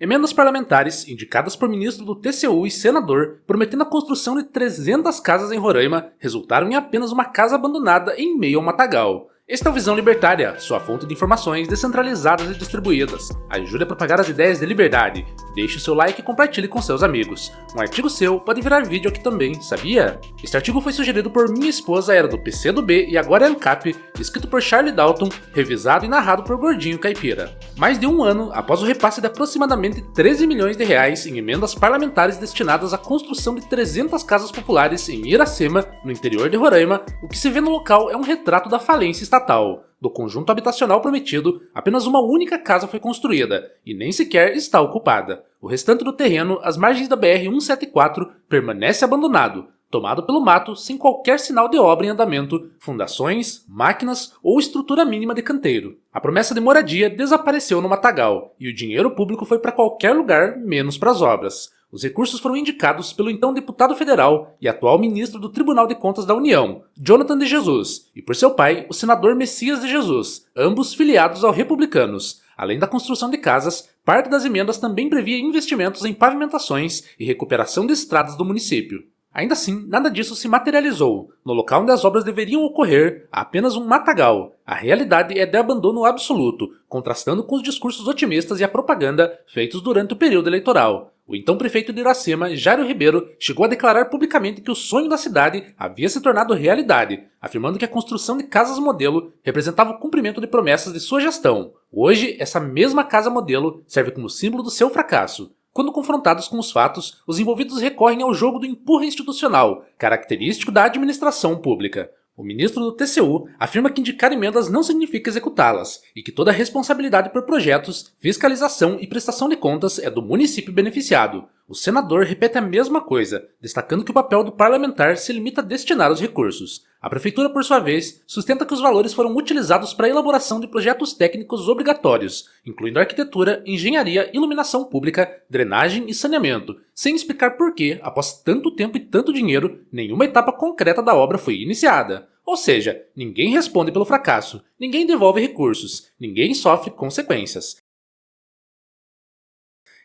Emendas parlamentares, indicadas por ministro do TCU e senador, prometendo a construção de 300 casas em Roraima, resultaram em apenas uma casa abandonada em meio ao matagal. Esta é o Visão Libertária, sua fonte de informações descentralizadas e distribuídas. Ajude a propagar as ideias de liberdade. Deixe o seu like e compartilhe com seus amigos. Um artigo seu pode virar vídeo aqui também, sabia? Este artigo foi sugerido por minha esposa, era do PCdoB e agora é ANCAP, escrito por Charlie Dalton, revisado e narrado por Gordinho Caipira. Mais de um ano após o repasse de aproximadamente 13 milhões de reais em emendas parlamentares destinadas à construção de 300 casas populares em Iracema, no interior de Roraima, o que se vê no local é um retrato da falência estatal. Do conjunto habitacional prometido, apenas uma única casa foi construída, e nem sequer está ocupada. O restante do terreno, às margens da BR-174, permanece abandonado, tomado pelo mato sem qualquer sinal de obra em andamento, fundações, máquinas ou estrutura mínima de canteiro. A promessa de moradia desapareceu no matagal, e o dinheiro público foi para qualquer lugar menos para as obras. Os recursos foram indicados pelo então deputado federal e atual ministro do Tribunal de Contas da União, Jonathan de Jesus, e por seu pai, o senador Messias de Jesus, ambos filiados aos republicanos. Além da construção de casas, parte das emendas também previa investimentos em pavimentações e recuperação de estradas do município. Ainda assim, nada disso se materializou. No local onde as obras deveriam ocorrer, há apenas um matagal. A realidade é de abandono absoluto, contrastando com os discursos otimistas e a propaganda feitos durante o período eleitoral. O então prefeito de Iracema, Jairo Ribeiro, chegou a declarar publicamente que o sonho da cidade havia se tornado realidade, afirmando que a construção de casas modelo representava o cumprimento de promessas de sua gestão. Hoje, essa mesma casa modelo serve como símbolo do seu fracasso. Quando confrontados com os fatos, os envolvidos recorrem ao jogo do empurra institucional, característico da administração pública. O ministro do TCU afirma que indicar emendas não significa executá-las e que toda a responsabilidade por projetos, fiscalização e prestação de contas é do município beneficiado. O senador repete a mesma coisa, destacando que o papel do parlamentar se limita a destinar os recursos. A prefeitura, por sua vez, sustenta que os valores foram utilizados para a elaboração de projetos técnicos obrigatórios, incluindo arquitetura, engenharia, iluminação pública, drenagem e saneamento, sem explicar por que, após tanto tempo e tanto dinheiro, nenhuma etapa concreta da obra foi iniciada. Ou seja, ninguém responde pelo fracasso, ninguém devolve recursos, ninguém sofre consequências.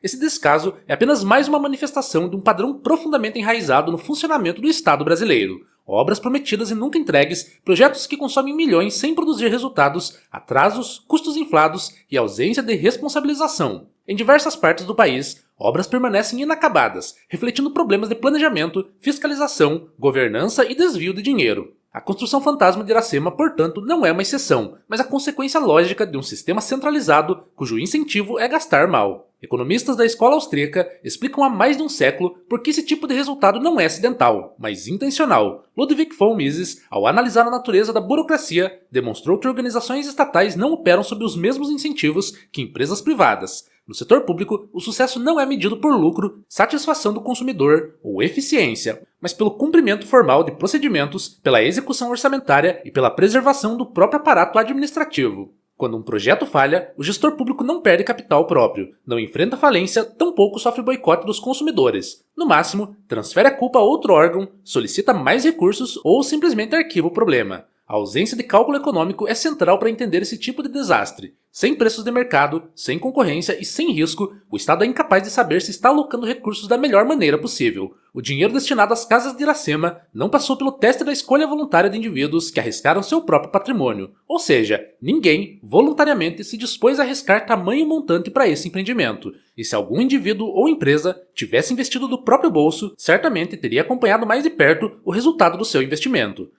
Esse descaso é apenas mais uma manifestação de um padrão profundamente enraizado no funcionamento do Estado brasileiro. Obras prometidas e nunca entregues, projetos que consomem milhões sem produzir resultados, atrasos, custos inflados e ausência de responsabilização. Em diversas partes do país, obras permanecem inacabadas, refletindo problemas de planejamento, fiscalização, governança e desvio de dinheiro. A construção fantasma de Iracema, portanto, não é uma exceção, mas a consequência lógica de um sistema centralizado cujo incentivo é gastar mal. Economistas da escola austríaca explicam há mais de um século por que esse tipo de resultado não é acidental, mas intencional. Ludwig von Mises, ao analisar a natureza da burocracia, demonstrou que organizações estatais não operam sob os mesmos incentivos que empresas privadas. No setor público, o sucesso não é medido por lucro, satisfação do consumidor ou eficiência, mas pelo cumprimento formal de procedimentos, pela execução orçamentária e pela preservação do próprio aparato administrativo. Quando um projeto falha, o gestor público não perde capital próprio, não enfrenta falência, tampouco sofre boicote dos consumidores. No máximo, transfere a culpa a outro órgão, solicita mais recursos ou simplesmente arquiva o problema. A ausência de cálculo econômico é central para entender esse tipo de desastre. Sem preços de mercado, sem concorrência e sem risco, o Estado é incapaz de saber se está alocando recursos da melhor maneira possível. O dinheiro destinado às casas de Iracema não passou pelo teste da escolha voluntária de indivíduos que arriscaram seu próprio patrimônio. Ou seja, ninguém, voluntariamente, se dispôs a arriscar tamanho montante para esse empreendimento. E se algum indivíduo ou empresa tivesse investido do próprio bolso, certamente teria acompanhado mais de perto o resultado do seu investimento.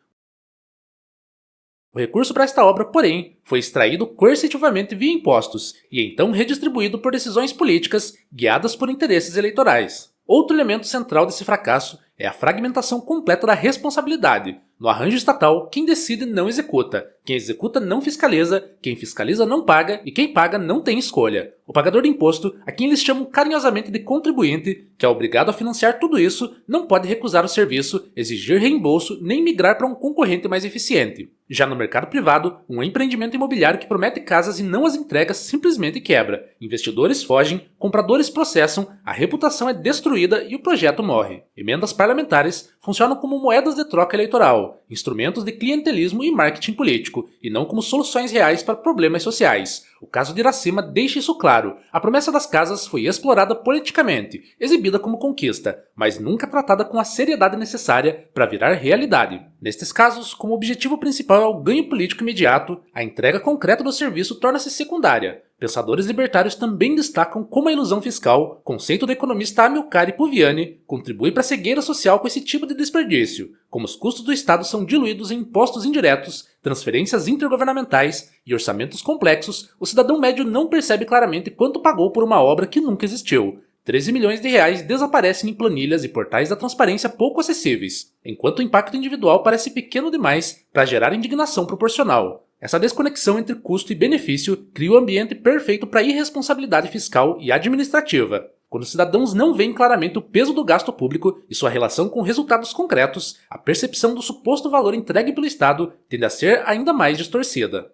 O recurso para esta obra, porém, foi extraído coercitivamente via impostos e então redistribuído por decisões políticas guiadas por interesses eleitorais. Outro elemento central desse fracasso é a fragmentação completa da responsabilidade. No arranjo estatal, quem decide não executa, quem executa não fiscaliza, quem fiscaliza não paga e quem paga não tem escolha. O pagador de imposto, a quem eles chamam carinhosamente de contribuinte, que é obrigado a financiar tudo isso, não pode recusar o serviço, exigir reembolso nem migrar para um concorrente mais eficiente. Já no mercado privado, um empreendimento imobiliário que promete casas e não as entrega simplesmente quebra. Investidores fogem, compradores processam, a reputação é destruída e o projeto morre. Emendas parlamentares funcionam como moedas de troca eleitoral, instrumentos de clientelismo e marketing político, e não como soluções reais para problemas sociais. O caso de Iracema deixa isso claro. A promessa das casas foi explorada politicamente, exibida como conquista, mas nunca tratada com a seriedade necessária para virar realidade. Nestes casos, como o objetivo principal é o ganho político imediato, a entrega concreta do serviço torna-se secundária. Pensadores libertários também destacam como a ilusão fiscal, conceito do economista Amilcar Puviani, contribui para a cegueira social com esse tipo de desperdício. Como os custos do Estado são diluídos em impostos indiretos, transferências intergovernamentais e orçamentos complexos, o cidadão médio não percebe claramente quanto pagou por uma obra que nunca existiu. 13 milhões de reais desaparecem em planilhas e portais da transparência pouco acessíveis, enquanto o impacto individual parece pequeno demais para gerar indignação proporcional. Essa desconexão entre custo e benefício cria o ambiente perfeito para a irresponsabilidade fiscal e administrativa. Quando os cidadãos não veem claramente o peso do gasto público e sua relação com resultados concretos, a percepção do suposto valor entregue pelo Estado tende a ser ainda mais distorcida.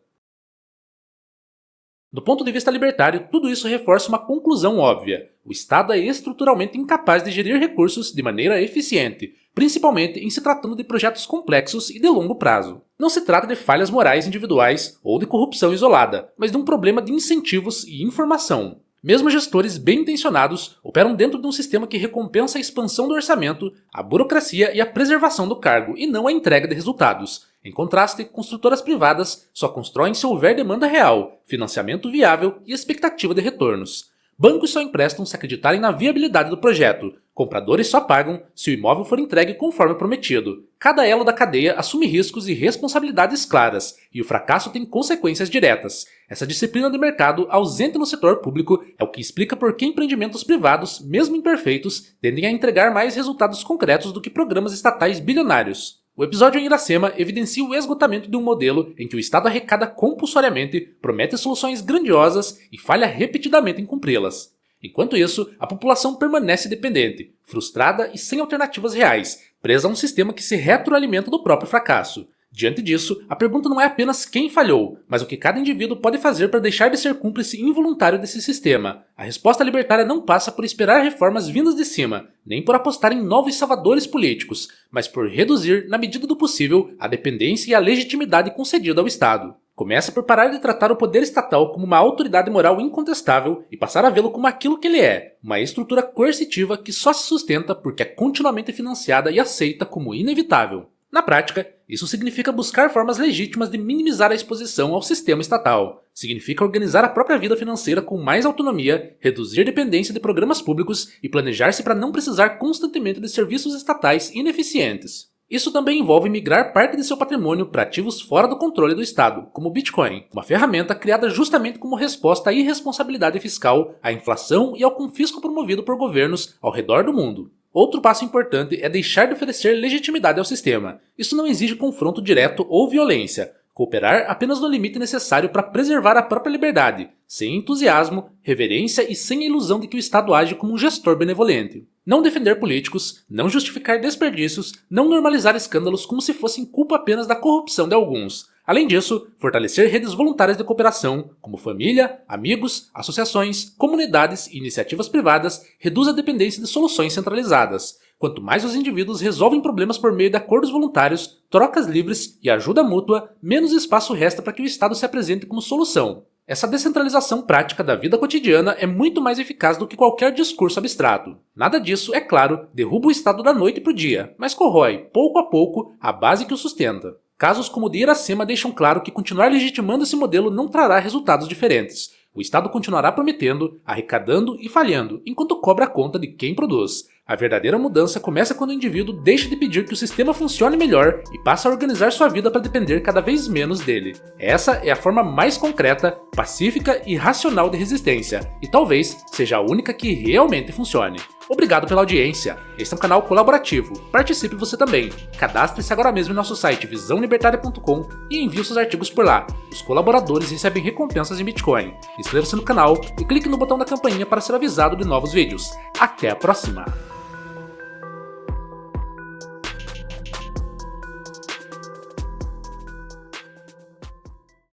Do ponto de vista libertário, tudo isso reforça uma conclusão óbvia. O Estado é estruturalmente incapaz de gerir recursos de maneira eficiente, principalmente em se tratando de projetos complexos e de longo prazo. Não se trata de falhas morais individuais ou de corrupção isolada, mas de um problema de incentivos e informação. Mesmo gestores bem-intencionados operam dentro de um sistema que recompensa a expansão do orçamento, a burocracia e a preservação do cargo, e não a entrega de resultados. Em contraste, construtoras privadas só constroem se houver demanda real, financiamento viável e expectativa de retornos. Bancos só emprestam se acreditarem na viabilidade do projeto. Compradores só pagam se o imóvel for entregue conforme prometido. Cada elo da cadeia assume riscos e responsabilidades claras, e o fracasso tem consequências diretas. Essa disciplina de mercado, ausente no setor público, é o que explica por que empreendimentos privados, mesmo imperfeitos, tendem a entregar mais resultados concretos do que programas estatais bilionários. O episódio em Iracema evidencia o esgotamento de um modelo em que o Estado arrecada compulsoriamente, promete soluções grandiosas e falha repetidamente em cumpri-las. Enquanto isso, a população permanece dependente, frustrada e sem alternativas reais, presa a um sistema que se retroalimenta do próprio fracasso. Diante disso, a pergunta não é apenas quem falhou, mas o que cada indivíduo pode fazer para deixar de ser cúmplice involuntário desse sistema. A resposta libertária não passa por esperar reformas vindas de cima, nem por apostar em novos salvadores políticos, mas por reduzir, na medida do possível, a dependência e a legitimidade concedida ao Estado. Começa por parar de tratar o poder estatal como uma autoridade moral incontestável e passar a vê-lo como aquilo que ele é, uma estrutura coercitiva que só se sustenta porque é continuamente financiada e aceita como inevitável. Na prática, isso significa buscar formas legítimas de minimizar a exposição ao sistema estatal. Significa organizar a própria vida financeira com mais autonomia, reduzir dependência de programas públicos e planejar-se para não precisar constantemente de serviços estatais ineficientes. Isso também envolve migrar parte de seu patrimônio para ativos fora do controle do Estado, como o Bitcoin, uma ferramenta criada justamente como resposta à irresponsabilidade fiscal, à inflação e ao confisco promovido por governos ao redor do mundo. Outro passo importante é deixar de oferecer legitimidade ao sistema. Isso não exige confronto direto ou violência. Cooperar apenas no limite necessário para preservar a própria liberdade, sem entusiasmo, reverência e sem a ilusão de que o Estado age como um gestor benevolente. Não defender políticos, não justificar desperdícios, não normalizar escândalos como se fossem culpa apenas da corrupção de alguns. Além disso, fortalecer redes voluntárias de cooperação, como família, amigos, associações, comunidades e iniciativas privadas, reduz a dependência de soluções centralizadas. Quanto mais os indivíduos resolvem problemas por meio de acordos voluntários, trocas livres e ajuda mútua, menos espaço resta para que o Estado se apresente como solução. Essa descentralização prática da vida cotidiana é muito mais eficaz do que qualquer discurso abstrato. Nada disso, é claro, derruba o Estado da noite para o dia, mas corrói, pouco a pouco, a base que o sustenta. Casos como o de Iracema deixam claro que continuar legitimando esse modelo não trará resultados diferentes. O Estado continuará prometendo, arrecadando e falhando, enquanto cobra a conta de quem produz. A verdadeira mudança começa quando o indivíduo deixa de pedir que o sistema funcione melhor e passa a organizar sua vida para depender cada vez menos dele. Essa é a forma mais concreta, pacífica e racional de resistência, e talvez seja a única que realmente funcione. Obrigado pela audiência. Este é um canal colaborativo. Participe você também. Cadastre-se agora mesmo em nosso site visãolibertaria.com e envie seus artigos por lá. Os colaboradores recebem recompensas em Bitcoin. Inscreva-se no canal e clique no botão da campainha para ser avisado de novos vídeos. Até a próxima!